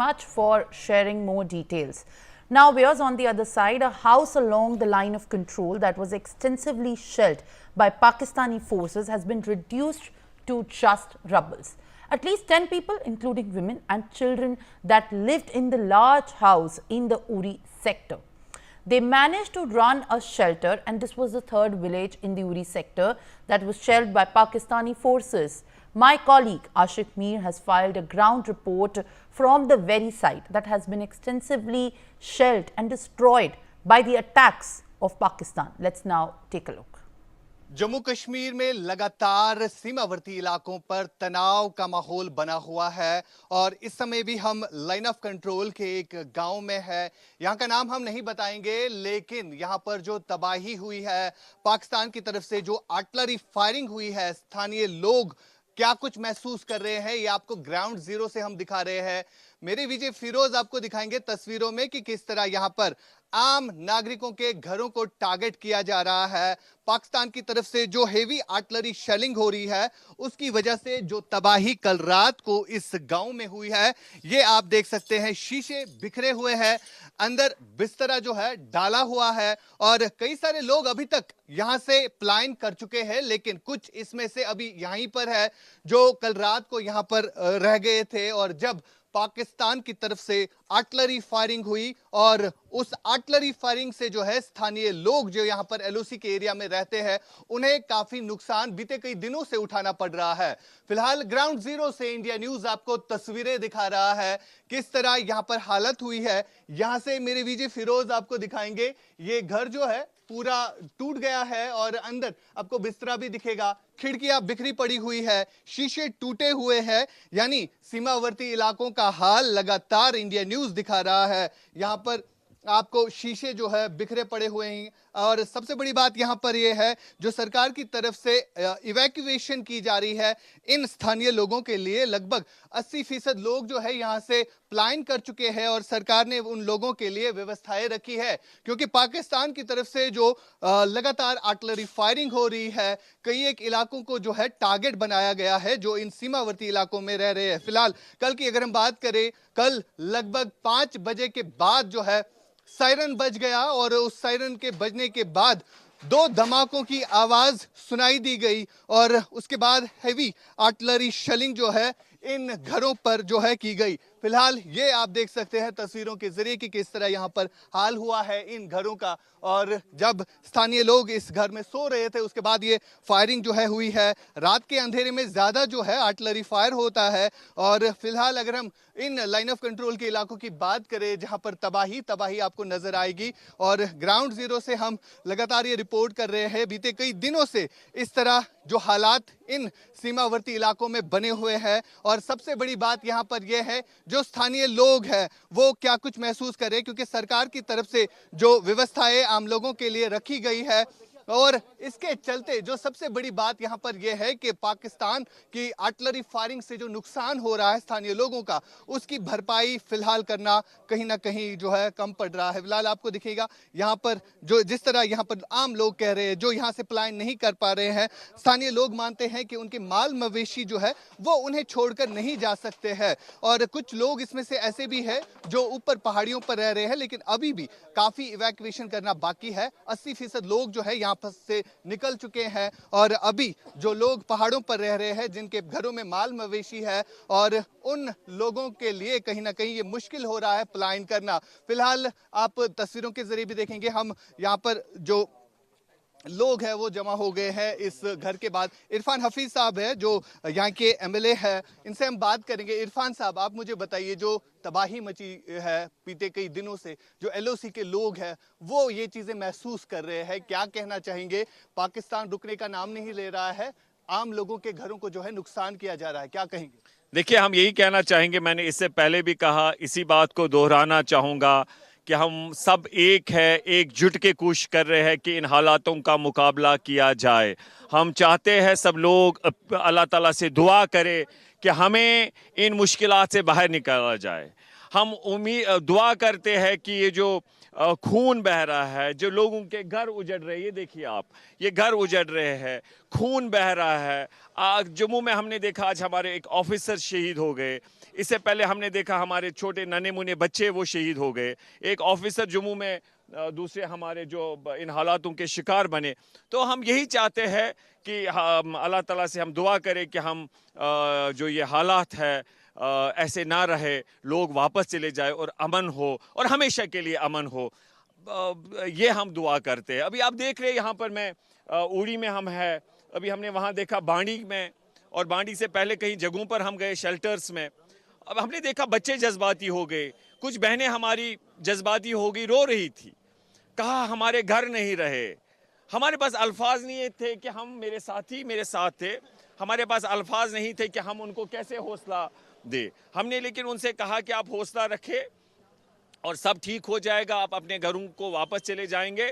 Much for sharing more details. Now, viewers, on the other side, a house along the line of control that was extensively shelled by Pakistani forces has been reduced to just rubbles. At least 10 people, including women and children that lived in the large house in the Uri sector. They managed to run a shelter, and this was the third village in the Uri sector that was shelled by Pakistani forces. My colleague Ashik Mir has filed a ground report from the very site that has been extensively shelled and destroyed by the attacks of Pakistan. Let's now take a look. Jammu Kashmir में लगातार सीमावर्ती इलाकों पर तनाव का माहौल बना हुआ है और इस समय भी हम लाइन ऑफ कंट्रोल के एक गांव में है। यहां का नाम हम नहीं बताएंगे, लेकिन यहां पर जो तबाही हुई है, पाकिस्तान की तरफ से जो आर्टिलरी फायरिंग हुई है, स्थानीय लोग क्या कुछ महसूस कर रहे हैं, ये आपको ग्राउंड जीरो से हम दिखा रहे हैं। मेरे विजय फिरोज आपको दिखाएंगे तस्वीरों में कि किस तरह यहां पर आम नागरिकों के घरों को टारगेट किया जा रहा है। पाकिस्तान की तरफ से जो हेवी आर्टिलरी शेलिंग हो रही है, उसकी वजह से जो तबाही कल रात को इस गांव में हुई है, ये आप देख सकते हैं। शीशे बिखरे हुए हैं, अंदर बिस्तरा जो है डाला हुआ है और कई सारे लोग अभी तक यहां से पलायन कर चुके हैं, लेकिन कुछ इसमें से अभी यहीं पर है जो कल रात को यहां पर रह गए थे। और जब पाकिस्तान की तरफ से आर्टिलरी फायरिंग हुई और उस आर्टिलरी फायरिंग से जो है स्थानीय लोग जो यहां पर एलओसी के एरिया में रहते हैं, उन्हें काफी नुकसान बीते कई दिनों से उठाना पड़ रहा है। फिलहाल ग्राउंड जीरो से इंडिया न्यूज आपको तस्वीरें दिखा रहा है किस तरह यहां पर हालत हुई है। यहां से मेरे विजय फिरोज आपको दिखाएंगे, ये घर जो है पूरा टूट गया है और अंदर आपको बिस्तरा भी दिखेगा, खिड़कियां बिखरी पड़ी हुई है, शीशे टूटे हुए हैं। यानी सीमावर्ती इलाकों का हाल लगातार इंडिया न्यूज दिखा रहा है। यहां पर आपको शीशे जो है बिखरे पड़े हुए हैं और सबसे बड़ी बात यहां पर यह है, जो सरकार की तरफ से इवैक्यूएशन की जा रही है इन स्थानीय लोगों के लिए, लगभग 80% लोग जो है यहां से पलायन कर चुके हैं और सरकार ने उन लोगों के लिए व्यवस्थाएं रखी है। क्योंकि पाकिस्तान की तरफ से जो लगातार आर्टिलरी फायरिंग हो रही है, कई एक इलाकों को जो है टारगेट बनाया गया है जो इन सीमावर्ती इलाकों में रह रहे हैं। फिलहाल कल की अगर हम बात करें, कल लगभग 5 बजे के बाद जो है सायरन बज गया और उस सायरन के बजने के बाद 2 धमाकों की आवाज सुनाई दी गई और उसके बाद हेवी आर्टिलरी शेलिंग जो है इन घरों पर जो है की गई। फिलहाल ये आप देख सकते हैं तस्वीरों के जरिए कि किस तरह यहां पर हाल हुआ है इन घरों का। और जब स्थानीय लोग इस घर में सो रहे थे, उसके बाद ये फायरिंग जो है हुई है। रात के अंधेरे में ज्यादा जो है आर्टिलरी फायर होता है। और फिलहाल अगर हम इन लाइन ऑफ कंट्रोल के इलाकों की बात करें, जहां पर तबाही आपको नजर आएगी और ग्राउंड जीरो से हम लगातार ये रिपोर्ट कर रहे हैं। बीते कई दिनों से इस तरह जो हालात इन सीमावर्ती इलाकों में बने हुए हैं और सबसे बड़ी बात यहां पर यह है, जो स्थानीय लोग हैं वो क्या कुछ महसूस करें, क्योंकि सरकार की तरफ से जो व्यवस्थाएं आम लोगों के लिए रखी गई है और इसके चलते जो सबसे बड़ी बात यहां पर यह है कि पाकिस्तान की आर्टिलरी फायरिंग से जो नुकसान हो रहा है स्थानीय लोगों का, उसकी भरपाई फिलहाल करना कहीं ना कहीं जो है कम पड़ रहा है। फिलहाल आपको दिखेगा यहां पर जो जिस तरह यहां पर आम लोग कह रहे हैं, जो यहां से पलायन नहीं कर पा रहे हैं, स्थानीय लोग मानते हैं कि उनके माल मवेशी जो है वो उन्हें छोड़कर नहीं जा सकते हैं। और कुछ लोग इसमें से ऐसे भी है जो ऊपर पहाड़ियों पर रह रहे हैं, लेकिन अभी भी काफी इवैक्यूएशन करना बाकी है। 80% लोग जो है यहाँ से निकल चुके हैं और अभी जो लोग पहाड़ों पर रह रहे हैं, जिनके घरों में माल मवेशी है, और उन लोगों के लिए कहीं ना कहीं ये मुश्किल हो रहा है पलायन करना। फिलहाल आप तस्वीरों के जरिए भी देखेंगे, हम यहाँ पर जो लोग हैं वो जमा हो गए हैं इस घर के बाद। इरफान हफीज साहब है जो यहाँ के एमएलए है, इनसे हम बात करेंगे। इरफान साहब, आप मुझे बताइए, जो तबाही मची है बीते कई दिनों से, जो एलओसी के लोग हैं वो ये चीजें महसूस कर रहे हैं, क्या कहना चाहेंगे? पाकिस्तान रुकने का नाम नहीं ले रहा है, आम लोगों के घरों को जो है नुकसान किया जा रहा है, क्या कहेंगे? देखिए, हम यही कहना चाहेंगे, मैंने इससे पहले भी कहा, इसी बात को दोहराना चाहूँगा कि हम सब एक है, एकजुट के कोशिश कर रहे हैं कि इन हालातों का मुकाबला किया जाए। हम चाहते हैं सब लोग अल्लाह ताला से दुआ करें कि हमें इन मुश्किलात से बाहर निकाला जाए। हम दुआ करते हैं कि ये जो खून बह रहा है, जो लोगों के घर उजड़ रहे हैं, ये देखिए आप, ये घर उजड़ रहे हैं, खून बह रहा है। जम्मू में हमने देखा आज हमारे एक ऑफिसर शहीद हो गए, इससे पहले हमने देखा हमारे छोटे नन्हे मुन्ने बच्चे वो शहीद हो गए, एक ऑफिसर जम्मू में, दूसरे हमारे जो इन हालातों के शिकार बने। तो हम यही चाहते हैं कि हम अल्लाह ताला से हम दुआ करें कि हम जो ये हालात है ऐसे ना रहे, लोग वापस चले जाए और अमन हो और हमेशा के लिए अमन हो, ये हम दुआ करते हैं। अभी आप देख रहे हैं यहाँ पर मैं उड़ी में हम है, अभी हमने वहाँ देखा बांडी में, और बांडी से पहले कई जगहों पर हम गए शेल्टर्स में। अब हमने देखा बच्चे जज्बाती हो गए, कुछ बहनें हमारी जज्बाती हो गई, रो रही थी, कहा हमारे घर नहीं रहे। हमारे पास अल्फाज नहीं थे कि हम, मेरे साथी मेरे साथ थे, हमारे पास अल्फाज नहीं थे कि हम उनको कैसे हौसला दे। हमने लेकिन उनसे कहा कि आप हौसला रखें और सब ठीक हो जाएगा, आप अपने घरों को वापस चले जाएंगे।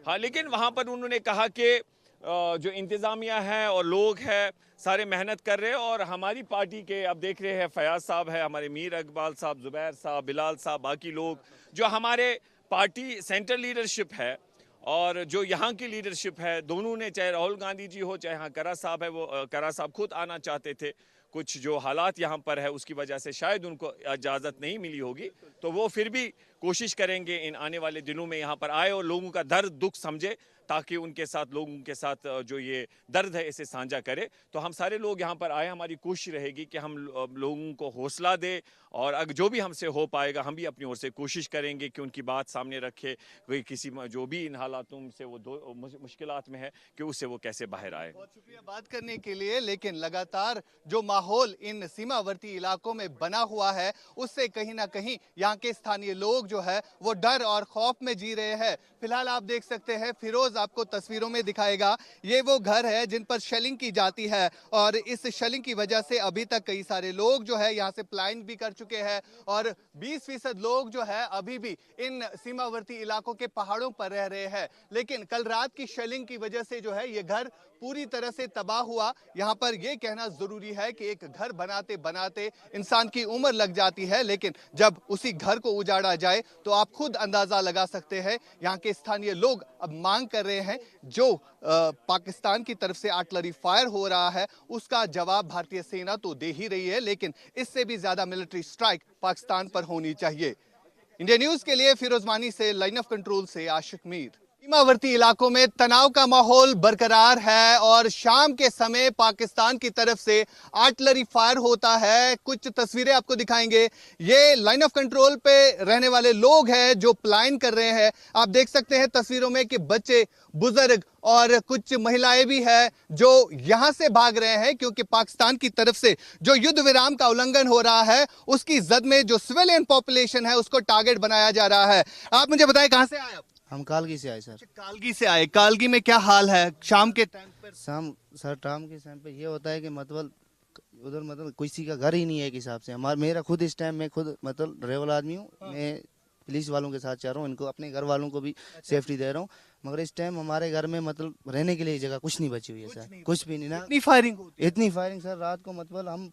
हाँ, लेकिन वहाँ पर उन्होंने कहा कि जो इंतज़ामिया है और लोग हैं सारे मेहनत कर रहे हैं, और हमारी पार्टी के अब देख रहे हैं फयाज साहब है, हमारे मीर इकबाल साहब, ज़ुबैर साहब, बिलाल साहब, बाकी लोग जो हमारे पार्टी सेंट्रल लीडरशिप है और जो यहाँ की लीडरशिप है, दोनों ने, चाहे राहुल गांधी जी हो चाहे यहाँ करा साहब है, वो करा साहब खुद आना चाहते थे, कुछ जो हालात यहाँ पर है उसकी वजह से शायद उनको इजाज़त नहीं मिली होगी, तो वो फिर भी कोशिश करेंगे इन आने वाले दिनों में यहाँ पर आए और लोगों का दर्द दुख समझे, ताकि उनके साथ, लोगों के साथ जो ये दर्द है इसे साझा करे। तो हम सारे लोग यहाँ पर आए, हमारी कोशिश रहेगी कि हम लोगों को हौसला दे, और अगर जो भी हमसे हो पाएगा हम भी अपनी ओर से कोशिश करेंगे कि उनकी बात सामने रखे, कोई किसी जो भी इन हालातों से वो मुश्किलात में है कि उससे वो कैसे बाहर आए। बहुत शुक्रिया बात करने के लिए। लेकिन लगातार जो माहौल इन सीमावर्ती इलाकों में बना हुआ है, उससे कहीं ना कहीं यहाँ के स्थानीय लोग जो है वो डर और खौफ में जी रहे हैं। फिलहाल आप देख सकते हैं, फिरोज आपको तस्वीरों में दिखाएगा, ये वो घर है जिन पर शेलिंग की जाती है, और इस शेलिंग की वजह से अभी तक कई सारे लोग जो है यहाँ से पलायन भी कर चुके हैं, और 20% लोग जो है अभी भी इन सीमावर्ती इलाकों के पहाड़ों पर रह रहे हैं। लेकिन कल रात की शेलिंग की वजह से जो है ये घर पूरी तरह से तबाह हुआ। यहाँ पर यह कहना जरूरी है कि एक घर बनाते बनाते इंसान की उम्र लग जाती है, लेकिन जब उसी घर को उजाड़ा जाए तो आप खुद अंदाजा लगा सकते हैं। यहाँ के स्थानीय लोग अब मांग कर रहे हैं, जो पाकिस्तान की तरफ से आर्टिलरी फायर हो रहा है उसका जवाब भारतीय सेना तो दे ही रही है, लेकिन इससे भी ज्यादा मिलिट्री स्ट्राइक पाकिस्तान पर होनी चाहिए। इंडिया न्यूज के लिए फिरोज मानी से, लाइन ऑफ कंट्रोल से आशिक मीर। सीमावर्ती इलाकों में तनाव का माहौल बरकरार है और शाम के समय पाकिस्तान की तरफ से आर्टिलरी फायर होता है। कुछ तस्वीरें आपको दिखाएंगे। ये लाइन ऑफ कंट्रोल पे रहने वाले लोग हैं जो पलायन कर रहे हैं। आप देख सकते हैं तस्वीरों में कि बच्चे, बुजुर्ग और कुछ महिलाएं भी हैं जो यहां से भाग रहे हैं, क्योंकि पाकिस्तान की तरफ से जो युद्ध विराम का उल्लंघन हो रहा है उसकी जद में जो सिविलियन पॉपुलेशन है उसको टारगेट बनाया जा रहा है। आप मुझे बताएं, कहां से आए आप? हम कालगी से आए सर। कालगी से आए। कालगी में क्या हाल है शाम के टाइम पर? शाम सर, शाम के टाइम पे ये होता है कि मतलब उधर मतलब किसी का घर ही नहीं है एक हिसाब से। हमारा, मेरा खुद इस टाइम में खुद मतलब रेवल आदमी हूँ, मैं पुलिस वालों के साथ चाह रहा हूँ, इनको अपने घर वालों को भी सेफ्टी दे रहा हूँ, मगर इस टाइम हमारे घर में मतलब रहने के लिए जगह कुछ नहीं बची हुई है सर, कुछ भी नहीं ना। इतनी फायरिंग होती है? इतनी फायरिंग सर, रात को मतलब हम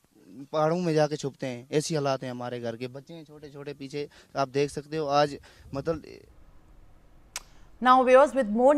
पहाड़ों में जाके छुपते हैं, ऐसी हालात हैं हमारे घर के। बच्चे हैं छोटे छोटे पीछे, आप देख सकते हो आज मतलब। Now viewers, with more news